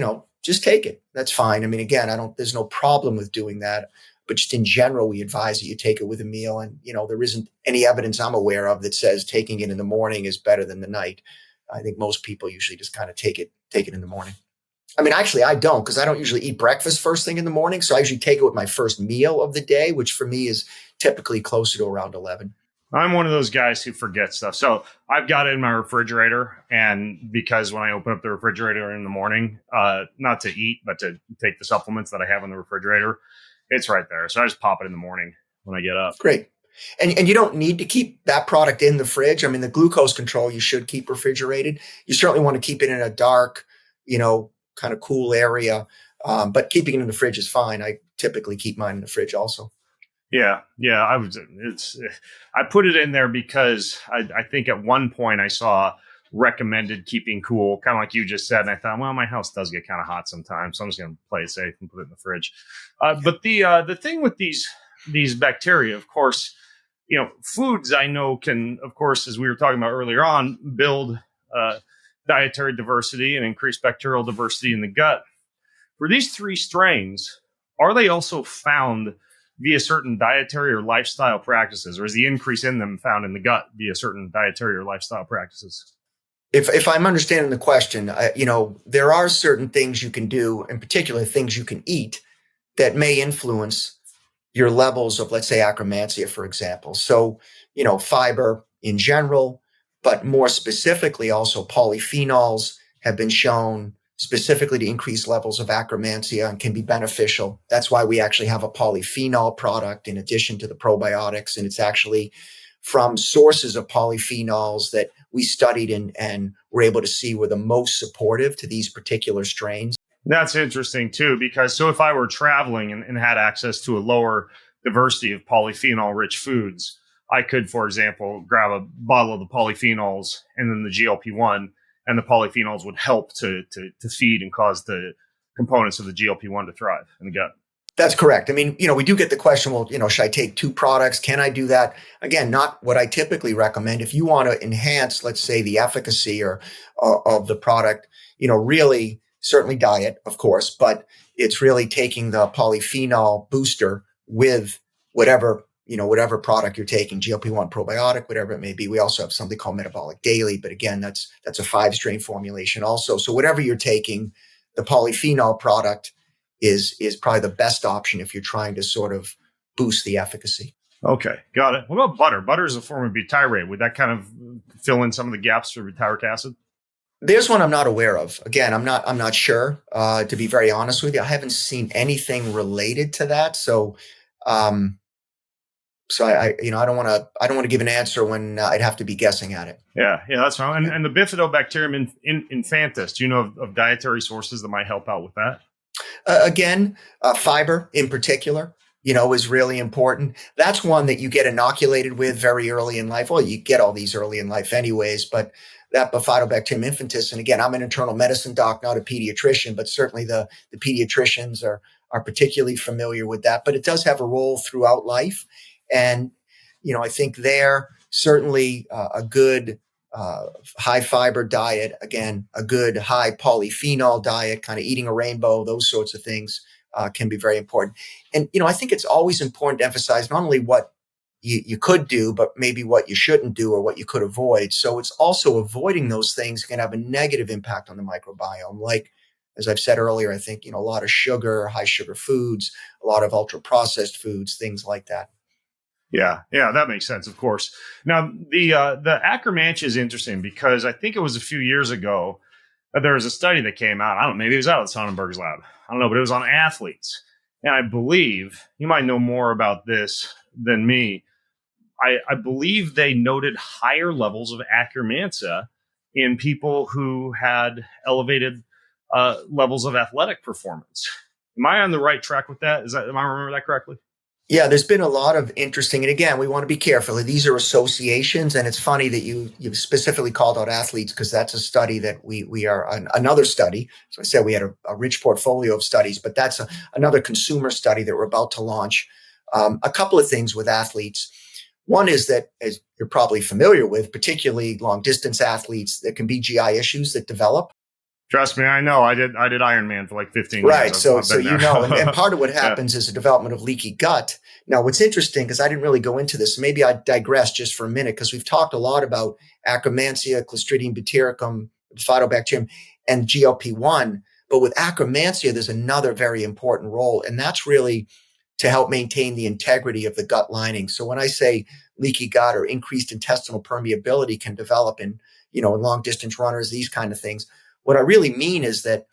just take it. That's fine. I mean, again, there's no problem with doing that. But just in general, we advise that you take it with a meal. And, there isn't any evidence I'm aware of that says taking it in the morning is better than the night. I think most people usually just kind of take it in the morning. I mean, actually, I don't, because I don't usually eat breakfast first thing in the morning. So I usually take it with my first meal of the day, which for me is typically closer to around 11. I'm one of those guys who forgets stuff. So I've got it in my refrigerator. And because when I open up the refrigerator in the morning, not to eat, but to take the supplements that I have in the refrigerator, it's right there. So I just pop it in the morning when I get up. Great. And you don't need to keep that product in the fridge. I mean, the glucose control, you should keep refrigerated. You certainly want to keep it in a dark, kind of cool area. But keeping it in the fridge is fine. I typically keep mine in the fridge also. Yeah. I put it in there because I think at one point I saw recommended keeping cool, kind of like you just said. And I thought, well, my house does get kind of hot sometimes, so I'm just going to play it safe and put it in the fridge. But the thing with these bacteria, of course, foods I know can, of course, as we were talking about earlier on, build dietary diversity and increase bacterial diversity in the gut. For these 3 strains, are they also found via certain dietary or lifestyle practices, or is the increase in them found in the gut via certain dietary or lifestyle practices? If I'm understanding the question, there are certain things you can do, in particular things you can eat, that may influence your levels of, let's say, Akkermansia, for example. So, fiber in general, but more specifically, also polyphenols have been shown specifically to increase levels of Akkermansia and can be beneficial. That's why we actually have a polyphenol product in addition to the probiotics. And it's actually from sources of polyphenols that we studied and were able to see were the most supportive to these particular strains. That's interesting too, because so if I were traveling and had access to a lower diversity of polyphenol rich foods, I could, for example, grab a bottle of the polyphenols and then the GLP-1, and the polyphenols would help to feed and cause the components of the GLP-1 to thrive in the gut. That's correct. I mean, we do get the question, well, should I take 2 products? Can I do that? Again, not what I typically recommend. If you want to enhance, let's say, the efficacy of the product, really, certainly diet, of course, but it's really taking the polyphenol booster with whatever product you're taking, GLP-1, probiotic, whatever it may be. We also have something called Metabolic Daily, but again, that's a 5-strain formulation also. So whatever you're taking, the polyphenol product is probably the best option if you're trying to sort of boost the efficacy. Okay, got it. What about butter? Butter is a form of butyrate. Would that kind of fill in some of the gaps for butyric acid? There's one I'm not aware of. Again, I'm not sure. To be very honest with you, I haven't seen anything related to that. So, So I don't want to give an answer when I'd have to be guessing at it. Yeah, that's wrong. And the Bifidobacterium infantis, do you know of dietary sources that might help out with that? Again, fiber in particular, is really important. That's one that you get inoculated with very early in life. Well, you get all these early in life anyways, but that Bifidobacterium infantis, and again, I'm an internal medicine doc, not a pediatrician, but certainly the pediatricians are particularly familiar with that. But it does have a role throughout life. And, I think there certainly a good high fiber diet, again, a good high polyphenol diet, kind of eating a rainbow, those sorts of things can be very important. And, I think it's always important to emphasize not only what you could do, but maybe what you shouldn't do or what you could avoid. So it's also avoiding those things can have a negative impact on the microbiome. Like, as I've said earlier, I think, a lot of sugar, high sugar foods, a lot of ultra processed foods, things like that. Yeah, that makes sense, of course. Now, the Akkermansia is interesting because I think it was a few years ago there was a study that came out. I don't know, maybe it was out of Sonnenberg's lab. I don't know, but it was on athletes. And I believe, you might know more about this than me, I believe they noted higher levels of Akkermansia in people who had elevated levels of athletic performance. Am I on the right track with that? Am I remember that correctly? Yeah, there's been a lot of interesting, and again, we want to be careful. These are associations, and it's funny that you specifically called out athletes because that's a study that we are another study. So I said we had a rich portfolio of studies, but that's another consumer study that we're about to launch. A couple of things with athletes. One is that, as you're probably familiar with, particularly long distance athletes, there can be GI issues that develop. Trust me, I know. I did Ironman for like 15 years. Right. So and part of what Yeah. happens is the development of leaky gut. Now, what's interesting, because I didn't really go into this, maybe I digress just for a minute, because we've talked a lot about Akkermansia, Clostridium bactericum, Bifidobacterium, and GLP-1. But with Akkermansia, there's another very important role, and that's really to help maintain the integrity of the gut lining. So when I say leaky gut or increased intestinal permeability can develop in long distance runners, these kind of things, what I really mean is that,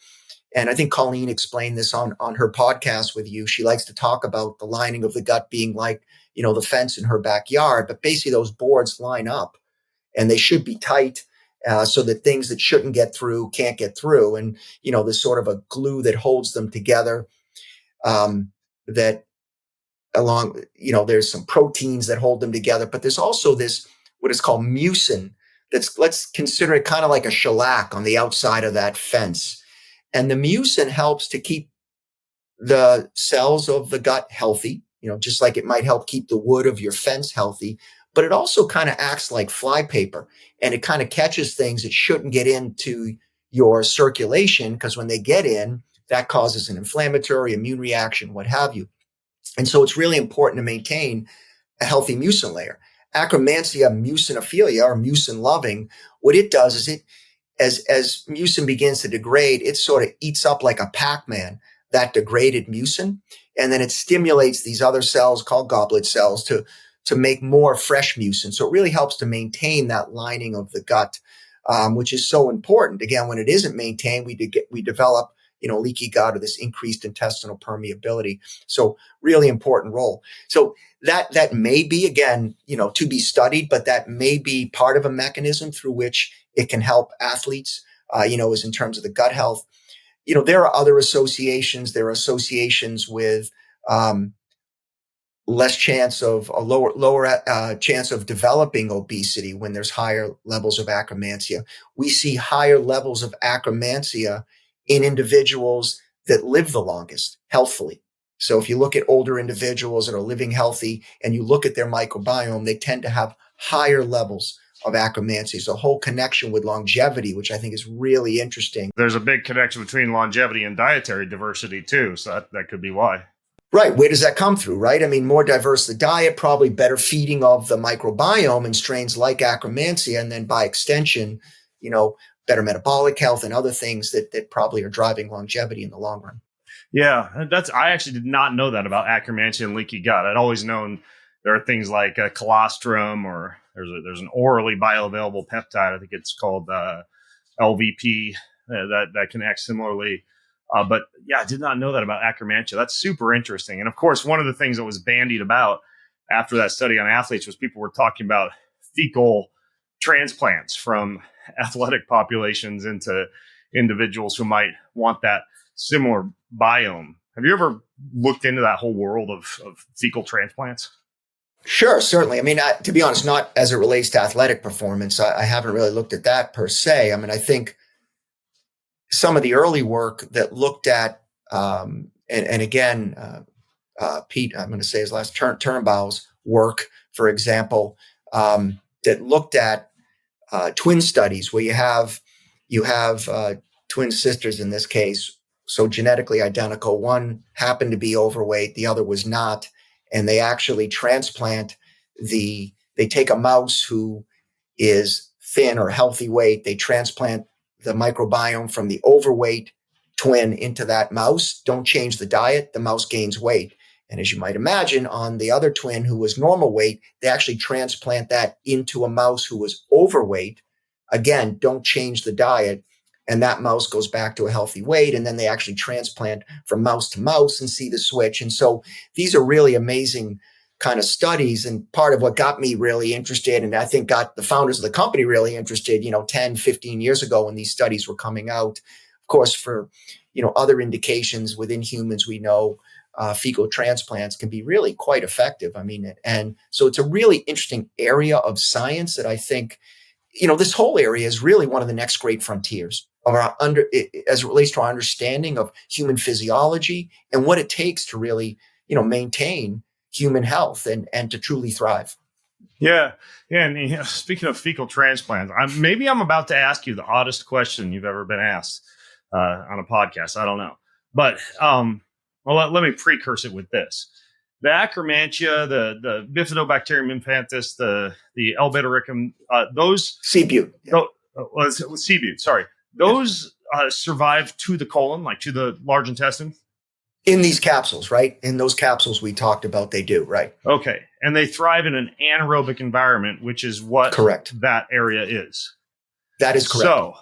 and I think Colleen explained this on her podcast with you, she likes to talk about the lining of the gut being like, the fence in her backyard, but basically those boards line up and they should be tight so that things that shouldn't get through can't get through. And, there's sort of a glue that holds them together that along, there's some proteins that hold them together, but there's also this, what is called mucin. Let's consider it kind of like a shellac on the outside of that fence. And the mucin helps to keep the cells of the gut healthy, just like it might help keep the wood of your fence healthy, but it also kind of acts like flypaper and it kind of catches things that shouldn't get into your circulation because when they get in, that causes an inflammatory immune reaction, what have you. And so it's really important to maintain a healthy mucin layer. Akkermansia mucinophilia or mucin loving, what it does is as mucin begins to degrade, it sort of eats up like a Pac-Man that degraded mucin, and then it stimulates these other cells called goblet cells to make more fresh mucin. So it really helps to maintain that lining of the gut, which is so important. Again, when it isn't maintained, we develop leaky gut or this increased intestinal permeability. So really important role. So that may be, again, to be studied, but that may be part of a mechanism through which it can help athletes, is in terms of the gut health. There are other associations. There are associations with less chance of a lower chance of developing obesity when there's higher levels of Akkermansia. We see higher levels of Akkermansia in individuals that live the longest healthfully. So if you look at older individuals that are living healthy and you look at their microbiome, they tend to have higher levels of Akkermansia. So a whole connection with longevity, which I think is really interesting. There's a big connection between longevity and dietary diversity too. So that could be why. Right. Where does that come through, right? I mean, more diverse the diet, probably better feeding of the microbiome and strains like Akkermansia, and then by extension, better metabolic health and other things that probably are driving longevity in the long run. Yeah, I actually did not know that about Akkermansia and leaky gut. I'd always known there are things like colostrum, or there's an orally bioavailable peptide. I think it's called LVP that can act similarly. But yeah, I did not know that about Akkermansia. That's super interesting. And of course, one of the things that was bandied about after that study on athletes was people were talking about fecal transplants from athletic populations into individuals who might want that similar biome. Have you ever looked into that whole world of fecal transplants? Sure, certainly. I mean, to be honest, not as it relates to athletic performance, I haven't really looked at that per se. I mean, I think some of the early work that looked at, and again, Pete, I'm going to say his last, Turnbau's work, for example, that looked at twin studies where you have twin sisters in this case, so genetically identical. One happened to be overweight, the other was not, and they actually they take a mouse who is thin or healthy weight, they transplant the microbiome from the overweight twin into that mouse, don't change the diet, the mouse gains weight. And as you might imagine, on the other twin who was normal weight, they actually transplant that into a mouse who was overweight. Again, don't change the diet. And that mouse goes back to a healthy weight. And then they actually transplant from mouse to mouse and see the switch. And so these are really amazing kind of studies. And part of what got me really interested, and I think got the founders of the company really interested, 10, 15 years ago when these studies were coming out, of course, for, other indications within humans, we know fecal transplants can be really quite effective. I mean, and so it's a really interesting area of science that I think, this whole area is really one of the next great frontiers of as it relates to our understanding of human physiology and what it takes to really, maintain human health and to truly thrive. Yeah. Yeah. And speaking of fecal transplants, maybe I'm about to ask you the oddest question you've ever been asked on a podcast. I don't know. But well, let me precurse it with this. The Akkermansia, the Bifidobacterium infantis, the L. beta-ricum, those... C-but. Yeah. C-but, sorry. Those survive to the colon, like to the large intestine? In these capsules, right? In those capsules we talked about, they do, right? Okay. And they thrive in an anaerobic environment, which is what correct. That area is. That is correct. So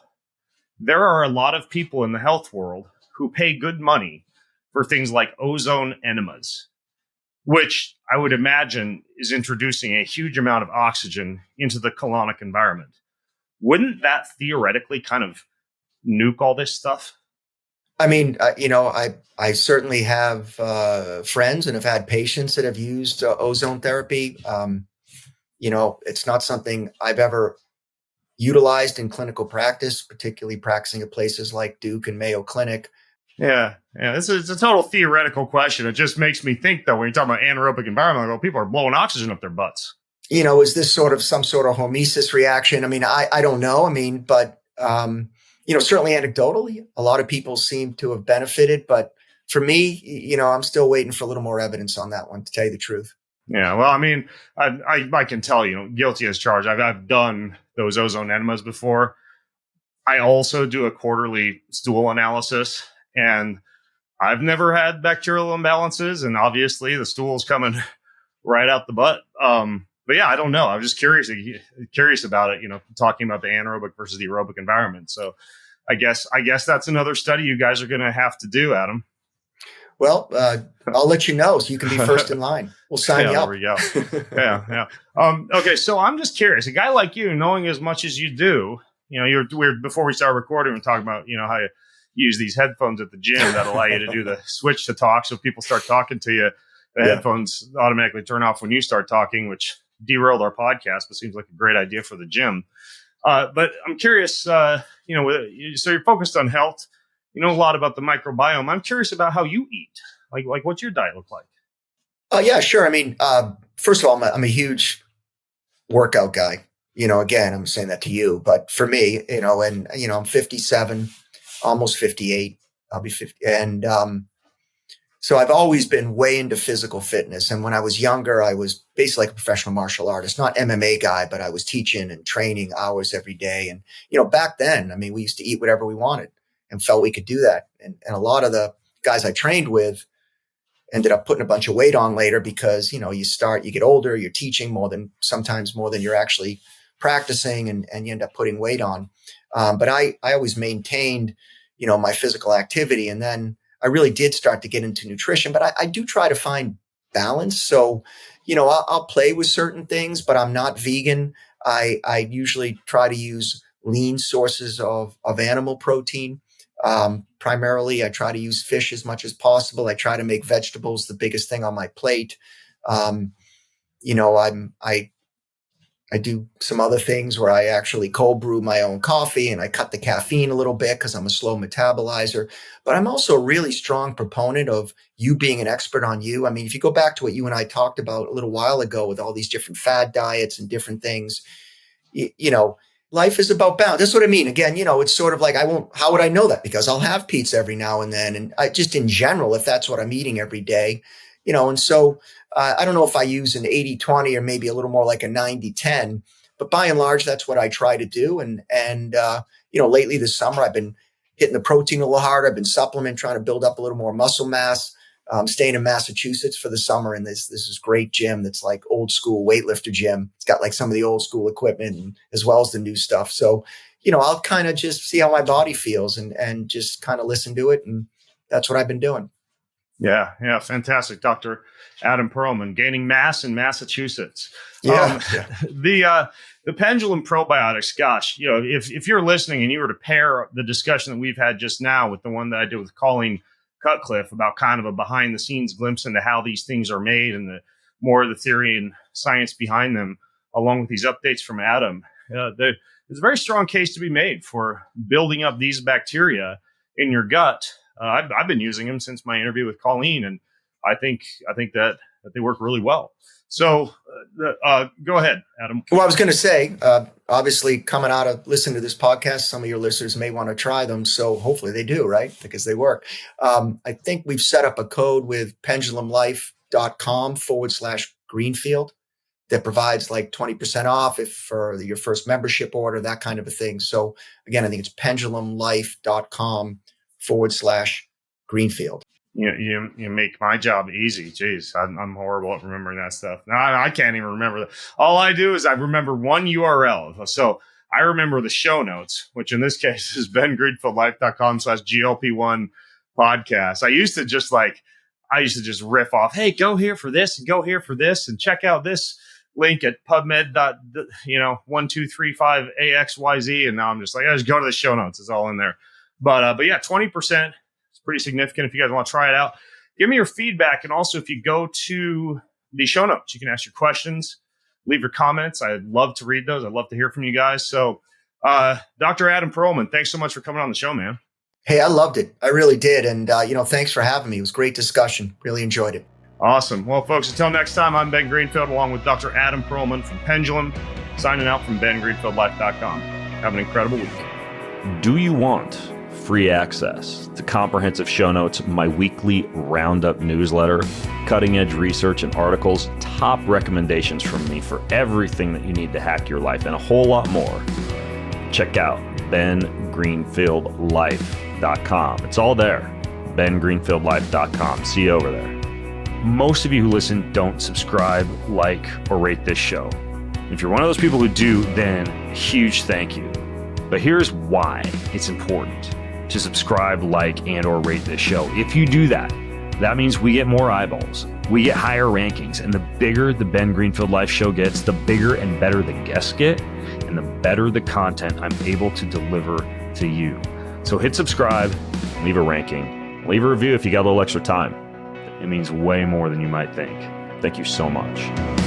there are a lot of people in the health world who pay good money for things like ozone enemas, which I would imagine is introducing a huge amount of oxygen into the colonic environment. Wouldn't that theoretically kind of nuke all this stuff? I mean, I certainly have friends and have had patients that have used ozone therapy. It's not something I've ever utilized in clinical practice, particularly practicing at places like Duke and Mayo Clinic. Yeah. It's a total theoretical question. It just makes me think, though, when you're talking about anaerobic environment, people are blowing oxygen up their butts. Is this sort of some sort of hormesis reaction? I mean, I don't know. I mean, but, certainly anecdotally, a lot of people seem to have benefited. But for me, I'm still waiting for a little more evidence on that one, to tell you the truth. Yeah, well, I mean, I can tell, guilty as charged. I've done those ozone enemas before. I also do a quarterly stool analysis, and I've never had bacterial imbalances, and obviously the stool's coming right out the butt. But yeah, I don't know. I'm just curious about it, talking about the anaerobic versus the aerobic environment. So I guess that's another study you guys are going to have to do, Adam. Well, I'll let you know so you can be first in line. We'll sign you up. There we go. Yeah. Okay, so I'm just curious. A guy like you, knowing as much as you do, we're before we start recording, we're talking about, how you use these headphones at the gym that allow you to do the switch to talk. So if people start talking to you, the headphones automatically turn off when you start talking, which derailed our podcast, but seems like a great idea for the gym. But I'm curious, so you're focused on health. You know a lot about the microbiome. I'm curious about how you eat. Like what's your diet look like? Yeah, sure. I mean, first of all, I'm a huge workout guy. Again, I'm saying that to you, but for me, I'm 57, almost 58. I'll be 50. And so I've always been way into physical fitness. And when I was younger, I was basically like a professional martial artist, not MMA guy, but I was teaching and training hours every day. And, back then, I mean, we used to eat whatever we wanted and felt we could do that. And a lot of the guys I trained with ended up putting a bunch of weight on later because, you get older, you're teaching sometimes more than you're actually practicing, and you end up putting weight on. But I always maintained, my physical activity. And then I really did start to get into nutrition, but I do try to find balance. So, I'll play with certain things, but I'm not vegan. I usually try to use lean sources of animal protein. Primarily, I try to use fish as much as possible. I try to make vegetables the biggest thing on my plate. Um, I do some other things where I actually cold brew my own coffee and I cut the caffeine a little bit because I'm a slow metabolizer. But I'm also a really strong proponent of you being an expert on you. I mean, if you go back to what you and I talked about a little while ago with all these different fad diets and different things, life is about balance. That's what I mean. Again, it's sort of like how would I know that? Because I'll have pizza every now and then. And I just in general, if that's what I'm eating every day, and so I don't know if I use an 80-20 or maybe a little more like a 90-10, but by and large, that's what I try to do. And lately this summer, I've been hitting the protein a little harder. I've been supplementing, trying to build up a little more muscle mass. Staying in Massachusetts for the summer, and this is great gym that's like old school weightlifter gym. It's got like some of the old school equipment as well as the new stuff. So, I'll kind of just see how my body feels and just kind of listen to it. And that's what I've been doing. Yeah, fantastic. Dr. Adam Perlman, gaining mass in Massachusetts. Yeah. The Pendulum Probiotics, gosh, if you're listening and you were to pair the discussion that we've had just now with the one that I did with Colleen Cutcliffe about kind of a behind the scenes glimpse into how these things are made and the more of the theory and science behind them, along with these updates from Adam, there's a very strong case to be made for building up these bacteria in your gut. I've been using them since my interview with Colleen, and I think that they work really well. So go ahead, Adam. Well, I was going to say, obviously coming out of listening to this podcast, some of your listeners may want to try them. So hopefully they do, right? Because they work. I think we've set up a code with pendulumlife.com/Greenfield that provides like 20% off for your first membership order, that kind of a thing. So again, I think it's pendulumlife.com/Greenfield. You make my job easy. Jeez, I'm horrible at remembering that stuff. No, I can't even remember that. All I do is I remember one URL. So I remember the show notes, which in this case is bengreenfieldlife.com/GLP-1 podcast. I used to just riff off, hey, go here for this and go here for this and check out this link at PubMed.1235AXYZ. And now I'm just like, I just go to the show notes. It's all in there. But yeah, 20%. Pretty significant. If you guys want to try it out, give me your feedback. And also, if you go to the show notes, you can ask your questions, leave your comments. I'd love to read those. I'd love to hear from you guys. So, Dr. Adam Perlman, thanks so much for coming on the show, man. Hey, I loved it. I really did. And, thanks for having me. It was a great discussion. Really enjoyed it. Awesome. Well, folks, until next time, I'm Ben Greenfield along with Dr. Adam Perlman from Pendulum, signing out from bengreenfieldlife.com. Have an incredible week. Do you want free access to comprehensive show notes, my weekly roundup newsletter, cutting edge research and articles, top recommendations from me for everything that you need to hack your life, and a whole lot more? Check out bengreenfieldlife.com. It's all there. bengreenfieldlife.com. See you over there. Most of you who listen don't subscribe, like, or rate this show. If you're one of those people who do, then a huge thank you. But here's why it's important to subscribe, like, and or rate this show. If you do that, that means we get more eyeballs, we get higher rankings, and the bigger the Ben Greenfield Life show gets, the bigger and better the guests get, and the better the content I'm able to deliver to you. So hit subscribe, leave a ranking, leave a review if you got a little extra time. It means way more than you might think. Thank you so much.